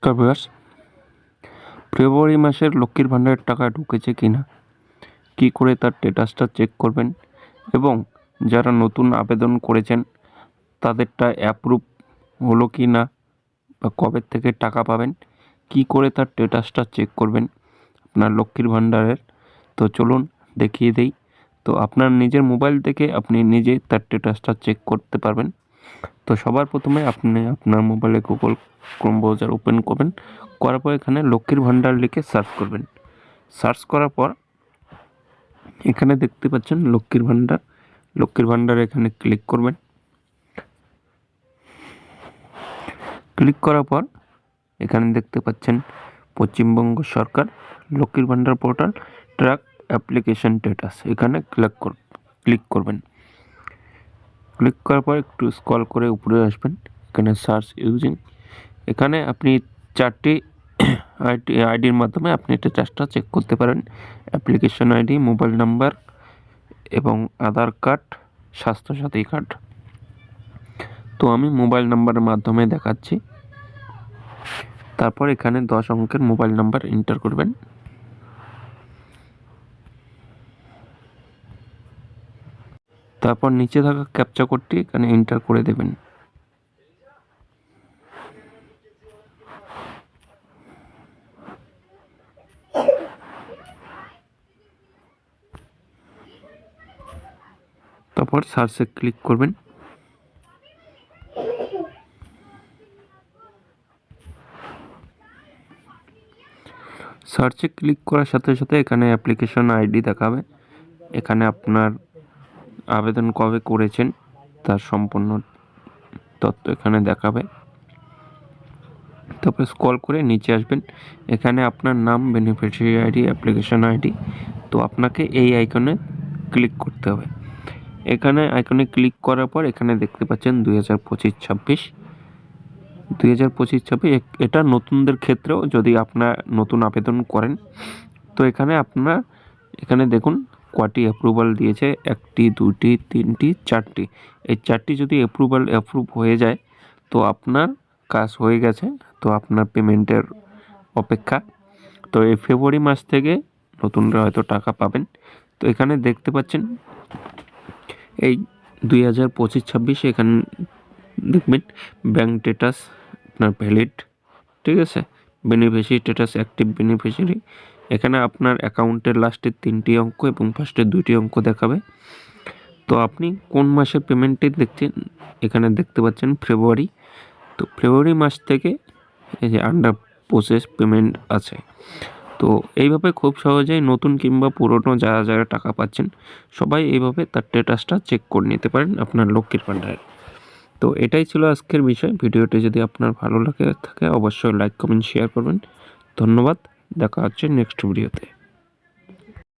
নমস্কার ভিউয়ার্স, ফেব্রুয়ারি মাসের লক্ষ্মীর ভাণ্ডারের টাকা ঢুকেছে কিনা, কি করে তার স্ট্যাটাসটা চেক করবেন এবং যারা নতুন আবেদন করেছেন তাদেরটা অ্যাপ্রুভ হলো কি না বা কবে থেকে টাকা পাবেন, কি করে তার স্ট্যাটাসটা চেক করবেন আপনার লক্ষ্মীর ভাণ্ডারের। তো চলুন দেখিয়ে দেই। তো আপনার নিজের মোবাইল থেকে আপনি নিজে তার স্ট্যাটাসটা চেক করতে পারবেন। তো সবার প্রথমে আপনি আপনার মোবাইলে গুগল ক্রোম ব্রাউজার ওপেন করবেন, করার পর এখানে লক্ষ্মীর ভাণ্ডার লিখে সার্চ করবেন। সার্চ করার পর এখানে দেখতে পাচ্ছেন লক্ষ্মীর ভাণ্ডার এখানে ক্লিক করবেন। ক্লিক করার পর এখানে দেখতে পাচ্ছেন পশ্চিমবঙ্গ সরকার লক্ষ্মীর ভাণ্ডার পোর্টাল ট্র্যাক অ্যাপ্লিকেশন স্ট্যাটাস, এখানে ক্লিক করবেন। ক্লিক করার পর একটু স্ক্রল করে উপরে আসবেন, এখানে সার্চ ইউজিং, এখানে আপনি 4টি আইডির মাধ্যমে আপনি স্ট্যাটাসটা চেক করতে পারেন। অ্যাপ্লিকেশন আইডি, মোবাইল নাম্বার এবং আধার কার্ড, স্বাস্থ্যসাথী কার্ড। তো আমি মোবাইল নাম্বারের মাধ্যমে দেখাচ্ছি। তারপর এখানে 10 অঙ্কের মোবাইল নাম্বার এন্টার করবেন। তারপর নিচে থাকা ক্যাপচা কোডটি এখানে এন্টার করে দেবেন। তারপর সার্চে ক্লিক করবেন। সার্চে ক্লিক করার সাথে সাথে এখানে অ্যাপ্লিকেশন আইডি দেখাবে, এখানে আপনার আবেদন কবে করেছেন তার সম্পূর্ণ তথ্য এখানে দেখাবে। তারপর স্ক্রল করে নিচে আসবেন, এখানে আপনার নাম, বেনিফিশিয়ারি আইডি, অ্যাপ্লিকেশন আইডি। তো আপনাকে এই আইকনে ক্লিক করতে হবে। এখানে আইকনে ক্লিক করার পর এখানে দেখতে পাচ্ছেন 2025-26 এটা নতুনদের ক্ষেত্রেও, যদি আপনার নতুন আবেদন করেন তো এখানে দেখুন কয়টি অ্যাপ্রুভাল দিয়েছে, 1টি, 2টি, 3টি, 4টি। এই 4টি যদি অ্যাপ্রুভ হয়ে যায় তো আপনার কাজ হয়ে গেছে, তো আপনার পেমেন্টের অপেক্ষা। তো এই ফেব্রুয়ারি মাস থেকে নতুনরা হয়তো টাকা পাবেন। তো এখানে দেখতে পাচ্ছেন এই 2025-26 এখানে দেখবেন ব্যাঙ্ক স্ট্যাটাস আপনার ভ্যালিড, ঠিক আছে। বেনিফিশিয়ারি স্ট্যাটাস অ্যাক্টিভ বেনিফিশিয়ারি, এখানে আপনার অ্যাকাউন্টের লাস্টের 3টি অঙ্ক এবং ফার্স্টের 2টি অঙ্ক দেখাবে। তো আপনি কোন মাসের পেমেন্টটি দেখছেন, এখানে দেখতে পাচ্ছেন ফেব্রুয়ারি। তো ফেব্রুয়ারি মাস থেকে এই যে আন্ডার প্রসেস পেমেন্ট আছে। তো এইভাবে খুব সহজেই নতুন কিংবা পুরনো যারা যারা টাকা পাচ্ছেন সবাই এইভাবে তার স্ট্যাটাসটা চেক করে নিতে পারেন আপনার লক্ষ্মীর ভাণ্ডারে। তো এটাই ছিল আজকের বিষয়। ভিডিওটি যদি আপনার ভালো লাগে থাকে অবশ্যই লাইক, কমেন্ট, শেয়ার করবেন। ধন্যবাদ, দেখা হচ্ছে নেক্সট ভিডিওতে।